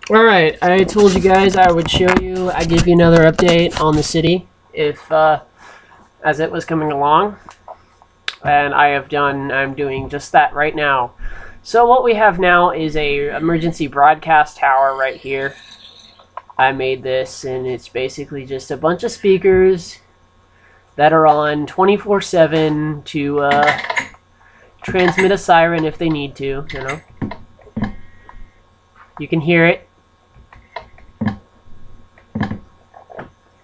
Alright, I told you guys I would show you, I'd give you another update on the city if, as it was coming along. And I'm doing just that right now. So what we have now is a emergency broadcast tower right here. I made this, and it's basically just a bunch of speakers that are on 24/7 to, transmit a siren if they need to, you know. You can hear it.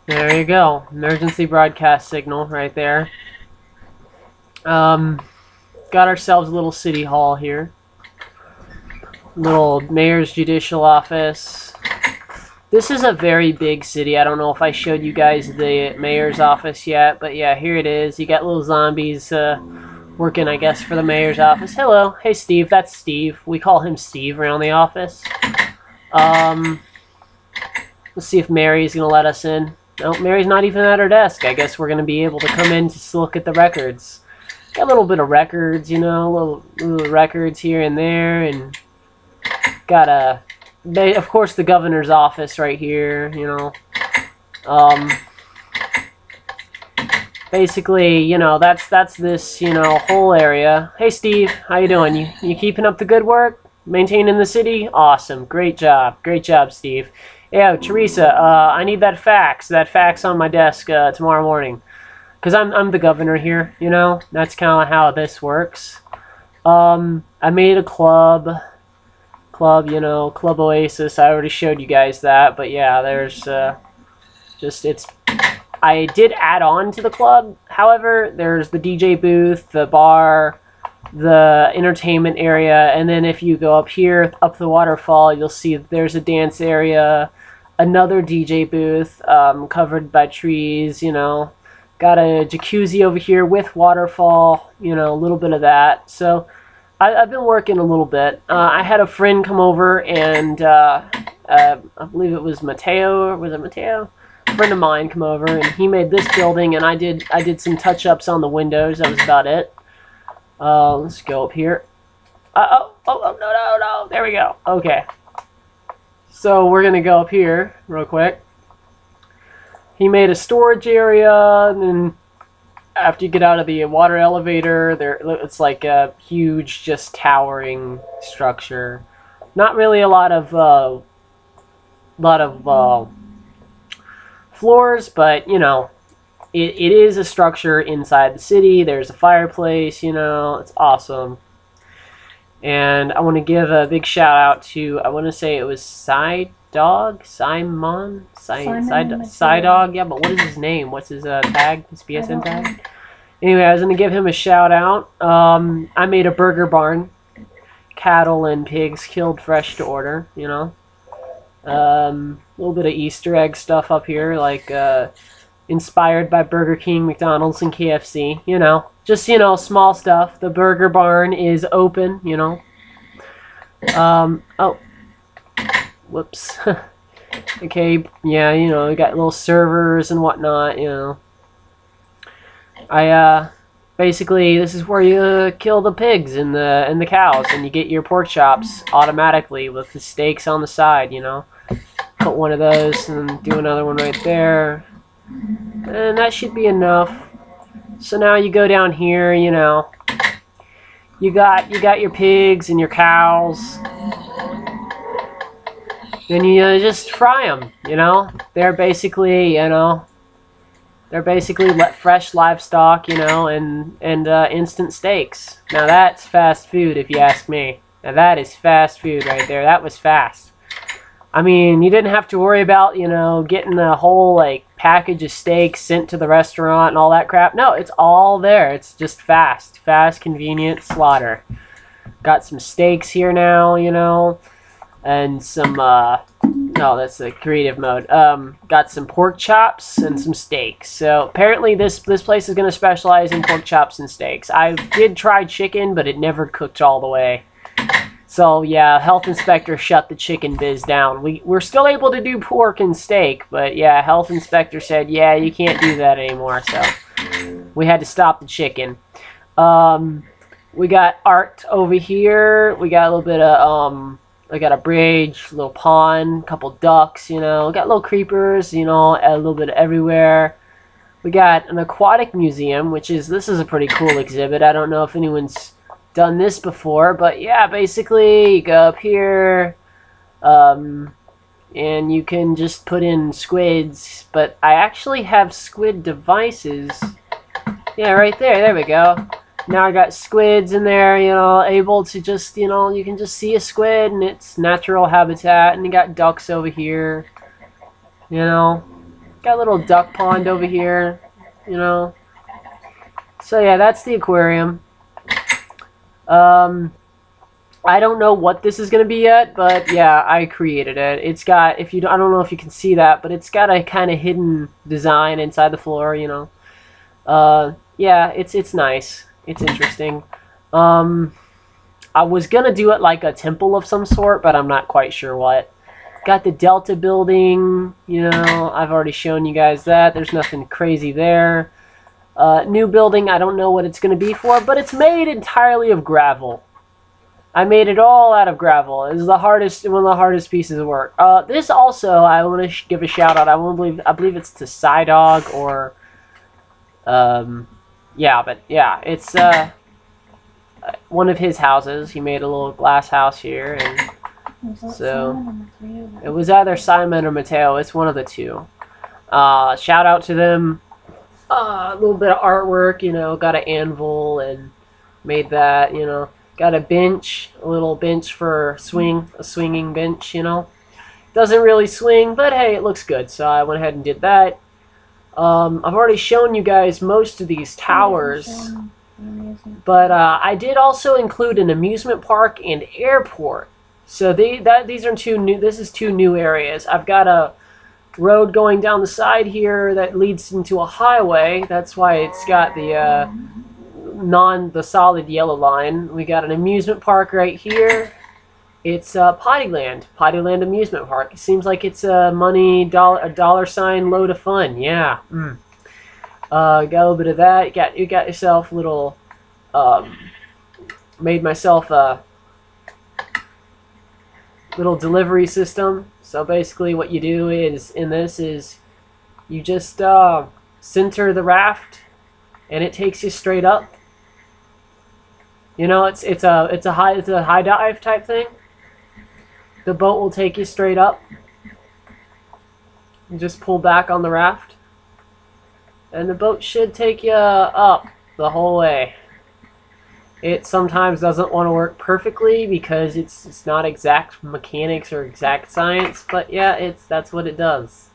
There you go. Emergency broadcast signal right there. Got ourselves a little city hall here. Little mayor's judicial office. This is a very big city. I don't know if I showed you guys the mayor's office yet, but yeah, here it is. You got little zombies working, I guess, for the mayor's office. Hello. Hey, Steve. That's Steve. We call him Steve around the office. Let's see if Mary's going to let us in. No, Mary's not even at her desk. I guess we're going to be able to come in to look at the records. Got a little bit of records, you know, little records here and there, and got of course, the governor's office right here, you know. Basically, you know, that's this, you know, whole area. Hey, Steve, how you doing? You keeping up the good work? Maintaining the city? Awesome. Great job, Steve. Yeah, Teresa, I need that fax on my desk tomorrow morning, because I'm the governor here, you know. That's kind of how this works. I made a club, you know, Club Oasis. I already showed you guys that, but yeah, there's I did add on to the club. However, there's the DJ booth, the bar, the entertainment area, and then if you go up here, up the waterfall, you'll see there's a dance area, another DJ booth covered by trees, you know. Got a jacuzzi over here with waterfall, you know, a little bit of that. So I've been working a little bit. I had a friend come over, and I believe it was Mateo. Was it Mateo? A friend of mine come over, and he made this building, and I did some touch-ups on the windows. That was about it. Let's go up here. No. There we go. Okay. So we're going to go up here real quick. He made a storage area, and then after you get out of the water elevator, it's like a huge, just towering structure. Not really a lot of floors, but you know, it is a structure inside the city. There's a fireplace, you know. It's awesome. And I want to give a big shout out to, I want to say it was Simon, Psydog, yeah, but what is his name? What's his tag, his PSN tag? Anyway, I was going to give him a shout out. I made a burger barn. Cattle and pigs killed fresh to order, you know. A little bit of Easter egg stuff up here, like inspired by Burger King, McDonald's, and KFC, you know. Just, you know, small stuff. The burger barn is open, you know. Oh. Whoops. Okay, yeah, you know, we got little servers and whatnot, you know. Basically, this is where you kill the pigs and the cows, and you get your pork chops automatically with the steaks on the side, you know. Put one of those and do another one right there. And that should be enough. So now you go down here, you know. You got your pigs and your cows. Then you just fry them, you know. They're basically, you know, fresh livestock, you know, and instant steaks. Now that's fast food, if you ask me. Now that is fast food right there. That was fast. I mean, you didn't have to worry about, you know, getting a whole, like, package of steaks sent to the restaurant and all that crap. No, it's all there. It's just fast, convenient slaughter. Got some steaks here now, you know, and some, no, that's the creative mode. Got some pork chops and some steaks. So apparently this place is going to specialize in pork chops and steaks. I did try chicken, but it never cooked all the way. So yeah, health inspector shut the chicken biz down. We're still able to do pork and steak, but yeah, health inspector said, yeah, you can't do that anymore. So we had to stop the chicken. We got art over here. We got a little bit of I got a bridge, little pond, couple ducks, you know, got little creepers, you know, a little bit everywhere. We got an aquatic museum, which is, this is a pretty cool exhibit. I don't know if anyone's done this before, but yeah, basically you go up here, and you can just put in squids, but I actually have squid devices. Yeah, right there, there we go. Now I got squids in there, you know, able to just, you know, you can just see a squid in its natural habitat, and you got ducks over here, you know. Got a little duck pond over here, you know. So yeah, that's the aquarium. I don't know what this is going to be yet, but yeah, I created it. It's got, if you, I don't know if you can see that, but it's got a kind of hidden design inside the floor, you know. Yeah, it's nice. It's interesting. I was going to do it like a temple of some sort, but I'm not quite sure what. Got the Delta building, you know, I've already shown you guys that. There's nothing crazy there. New building, I don't know what it's going to be for, but it's made entirely of gravel. I made it all out of gravel. It is the hardest, one of the hardest pieces of work. This also, I want to give a shout out. I believe it's to Psydog or, yeah, but yeah, it's one of his houses. He made a little glass house here, and so it was either Simon or Mateo. It's one of the two. Shout out to them. A little bit of artwork, you know. Got an anvil and made that, you know. Got a bench, a little bench for a swinging bench, you know. Doesn't really swing, but hey, it looks good. So I went ahead and did that. I've already shown you guys most of these towers, but I did also include an amusement park and airport. So these are two new. This is two new areas. I've got a road going down the side here that leads into a highway. That's why it's got the the solid yellow line. We got an amusement park right here. It's Pottyland Amusement Park. It seems like it's a dollar sign load of fun. Yeah. Got a little bit of that. You got yourself a little. Made myself a little delivery system. So basically what you do is, in this, is you just center the raft and it takes you straight up. You know, it's a high dive type thing. The boat will take you straight up. You just pull back on the raft and the boat should take you up the whole way. It sometimes doesn't want to work perfectly because it's not exact mechanics or exact science, but yeah, that's what it does.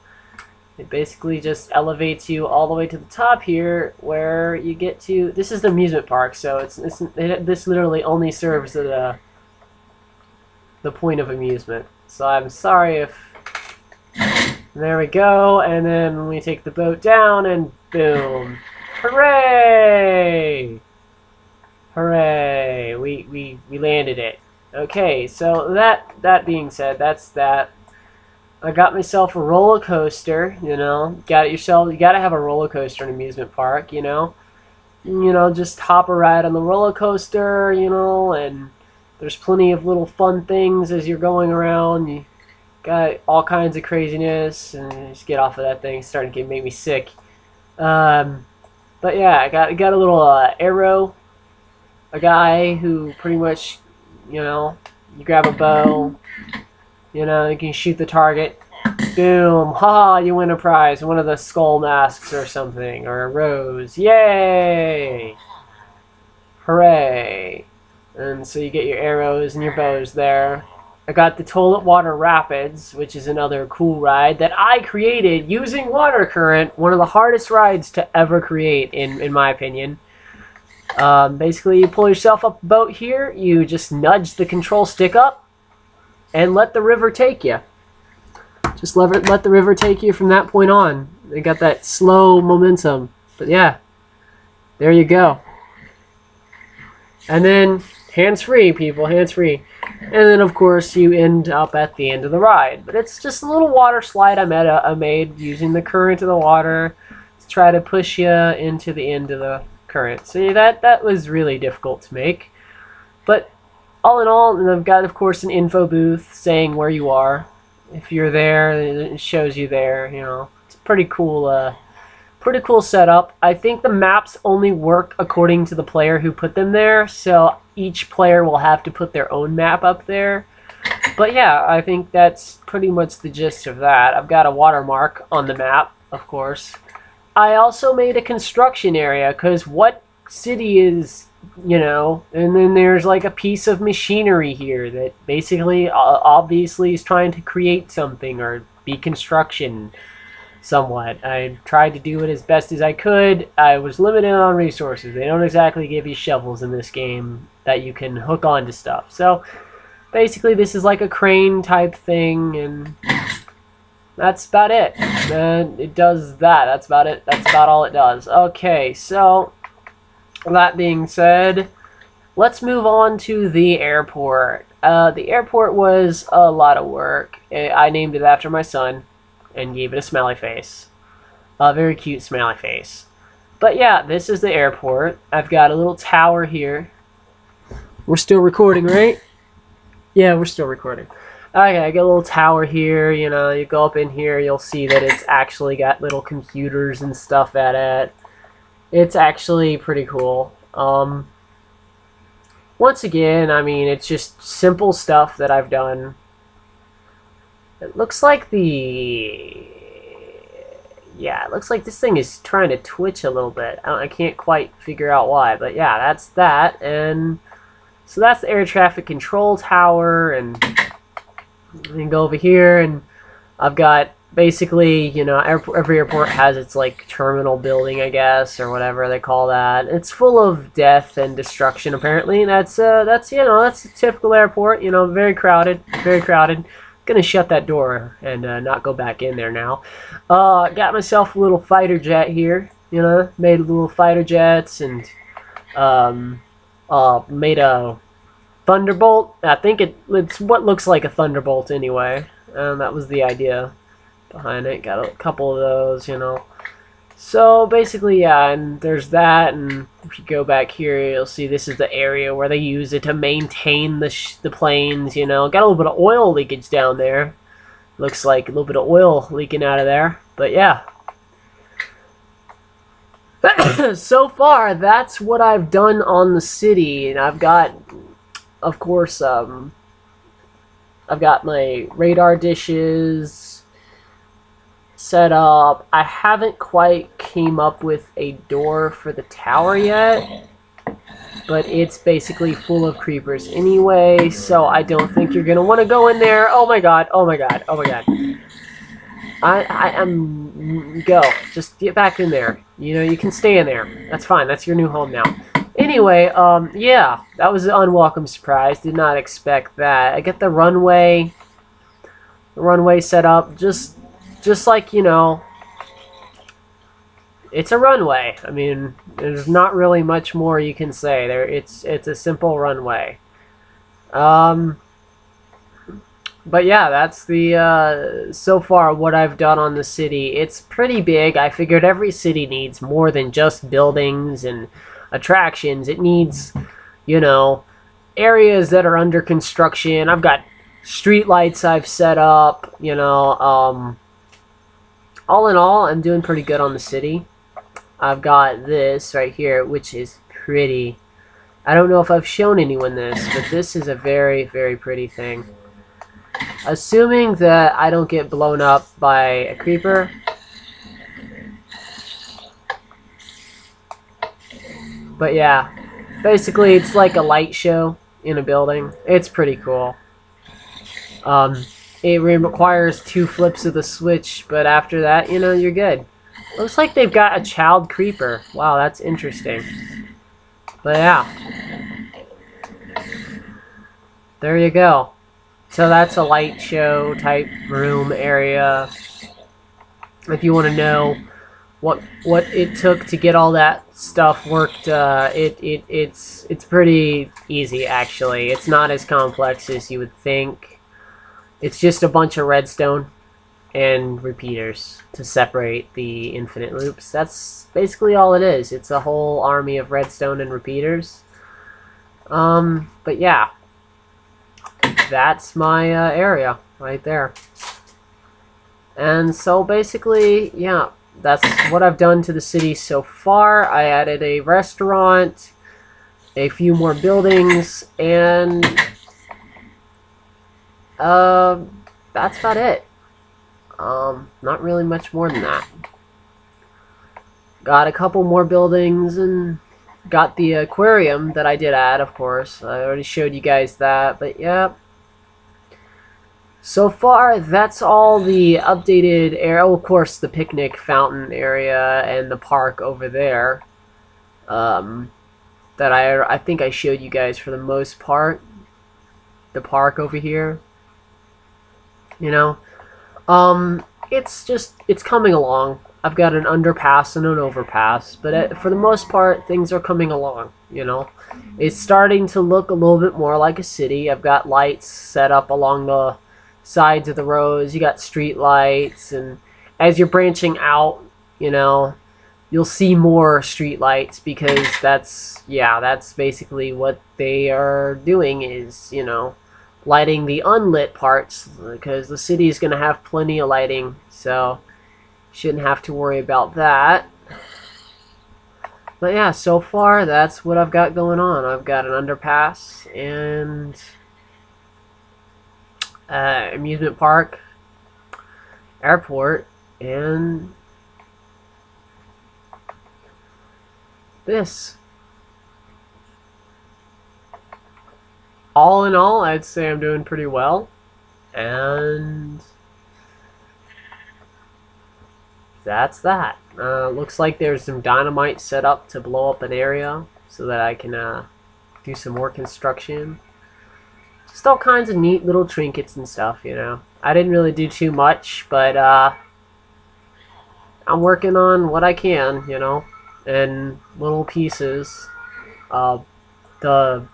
It basically just elevates you all the way to the top here, where you get to. This is the amusement park, so this literally only serves the point of amusement. So I'm sorry if. There we go, and then we take the boat down, and boom, hooray! Hooray! We landed it. Okay, so that being said, that's that. I got myself a roller coaster. You know, you gotta have a roller coaster in an amusement park. You know, just hop a ride on the roller coaster. You know, and there's plenty of little fun things as you're going around. You got all kinds of craziness, and you just get off of that thing. It's starting to make me sick. But yeah, I got a little arrow. A guy who pretty much, you know, you grab a bow, you know, you can shoot the target, boom, ha, you win a prize, one of the skull masks or something, or a rose, yay, hooray, and so you get your arrows and your bows there. I got the Toilet Water Rapids, which is another cool ride that I created using water current, one of the hardest rides to ever create, in my opinion. Basically, you pull yourself up the boat here, you just nudge the control stick up, and let the river take you. Just let the river take you from that point on. They got that slow momentum. But yeah, there you go. And then, hands-free, people, hands-free. And then, of course, you end up at the end of the ride. But it's just a little water slide I made using the current of the water to try to push you into the end of the current. See, that was really difficult to make, but all in all, and I've got, of course, an info booth saying where you are. If you're there, it shows you there. You know, it's a pretty cool setup. I think the maps only work according to the player who put them there, so each player will have to put their own map up there. But yeah, I think that's pretty much the gist of that. I've got a watermark on the map, of course. I also made a construction area, because what city is, you know, and then there's like a piece of machinery here that basically obviously is trying to create something or be construction somewhat. I tried to do it as best as I could. I was limited on resources. They don't exactly give you shovels in this game that you can hook onto stuff. So basically this is like a crane type thing, and that's about it. It does that. That's about it. That's about all it does. Okay, so that being said, let's move on to the airport. The airport was a lot of work. I named it after my son and gave it a smiley face. A very cute smiley face. But yeah, this is the airport. I've got a little tower here. We're still recording, right? Yeah, we're still recording. Okay, I got a little tower here. You know, you go up in here, you'll see that it's actually got little computers and stuff at it. It's actually pretty cool. Once again, I mean, it's just simple stuff that I've done. It looks like yeah, it looks like this thing is trying to twitch a little bit. I can't quite figure out why, but yeah, that's that. And so that's the air traffic control tower, and you can go over here, and I've got basically, you know, every airport has its like terminal building, I guess, or whatever they call that. It's full of death and destruction apparently. That's you know, that's a typical airport. You know, very crowded, very crowded. Gonna shut that door and not go back in there now. Got myself a little fighter jet here. You know, made little fighter jets and made a Thunderbolt. I think it's what looks like a Thunderbolt anyway. That was the idea behind it. Got a couple of those, you know. So basically, yeah, and there's that, and if you go back here, you'll see this is the area where they use it to maintain the planes, you know. Got a little bit of oil leakage down there. Looks like a little bit of oil leaking out of there, but yeah. So far, that's what I've done on the city, and I've got, of course, I've got my radar dishes set up. I haven't quite came up with a door for the tower yet, but it's basically full of creepers anyway, so I don't think you're gonna want to go in there. Oh my god, oh my god, oh my god. I am... Go. Just get back in there. You know, you can stay in there. That's fine. That's your new home now. Anyway, yeah, that was an unwelcome surprise. Did not expect that. I get the runway set up just like, you know, it's a runway. I mean, there's not really much more you can say. It's a simple runway. But yeah, that's the so far what I've done on the city. It's pretty big. I figured every city needs more than just buildings and attractions. It needs, you know, areas that are under construction. I've got street lights I've set up, you know. All in all, I'm doing pretty good on the city. I've got this right here, which is pretty. I don't know if I've shown anyone this, but this is a very, very pretty thing. Assuming that I don't get blown up by a creeper. But yeah, basically it's like a light show in a building. It's pretty cool. It requires 2 flips of the switch, but after that, you know, you're good. Looks like they've got a child creeper. Wow, that's interesting. But yeah. There you go. So that's a light show type room area. If you want to know what it took to get all that stuff worked, it's pretty easy actually. It's not as complex as you would think. It's just a bunch of redstone and repeaters to separate the infinite loops. That's basically all it is. It's a whole army of redstone and repeaters. But yeah. that's my area right there. And so basically, yeah, that's what I've done to the city so far. I added a restaurant, a few more buildings, and that's about it. Not really much more than that. Got a couple more buildings and got the aquarium that I did add, of course. I already showed you guys that, but yeah. So far, that's all the updated area. Oh, of course, the picnic fountain area and the park over there. That I think I showed you guys for the most part. The park over here. You know, it's coming along. I've got an underpass and an overpass, but for the most part, things are coming along, you know. It's starting to look a little bit more like a city. I've got lights set up along the sides of the roads. You got street lights, and as you're branching out, you know, you'll see more street lights because that's basically what they are doing is, you know, lighting the unlit parts because the city is going to have plenty of lighting, so shouldn't have to worry about that. But yeah, so far that's what I've got going on. I've got an underpass and amusement park, airport, and this. All in all, I'd say I'm doing pretty well, and that's that. Looks like there's some dynamite set up to blow up an area so that I can do some more construction. Just all kinds of neat little trinkets and stuff, you know. I didn't really do too much, but I'm working on what I can, you know, in little pieces.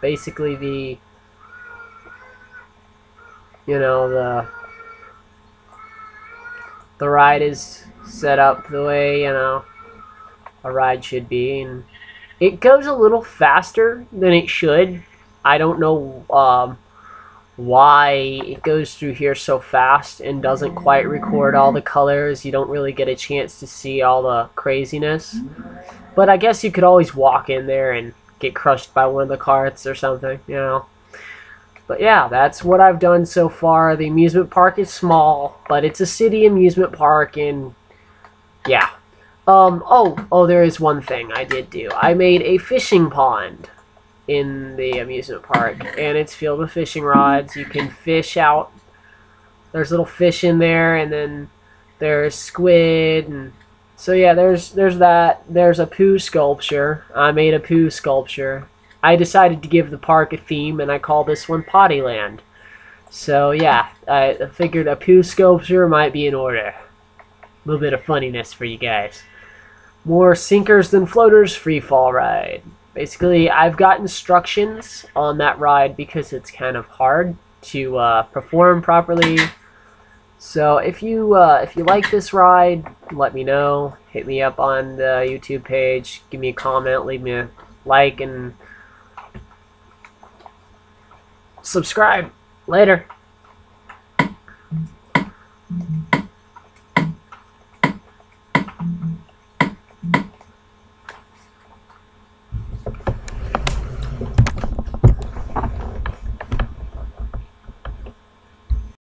Basically the, you know, the ride is set up the way, you know, a ride should be, and it goes a little faster than it should. I don't know why it goes through here so fast and doesn't quite record all the colors. You don't really get a chance to see all the craziness, but I guess you could always walk in there and get crushed by one of the carts or something, you know. But yeah, that's what I've done so far. The amusement park is small, but it's a city amusement park, and yeah. Oh, there is one thing I did do. I made a fishing pond in the amusement park, and it's filled with fishing rods. You can fish out. There's little fish in there, and then there's squid, and so yeah, there's that. There's a poo sculpture. I made a poo sculpture. I decided to give the park a theme, and I call this one Pottyland. So yeah, I figured a poo sculpture might be in order. A little bit of funniness for you guys. More sinkers than floaters free fall ride. Basically, I've got instructions on that ride because it's kind of hard to perform properly. So if you like this ride, let me know. Hit me up on the YouTube page. Give me a comment. Leave me a like and subscribe. Later.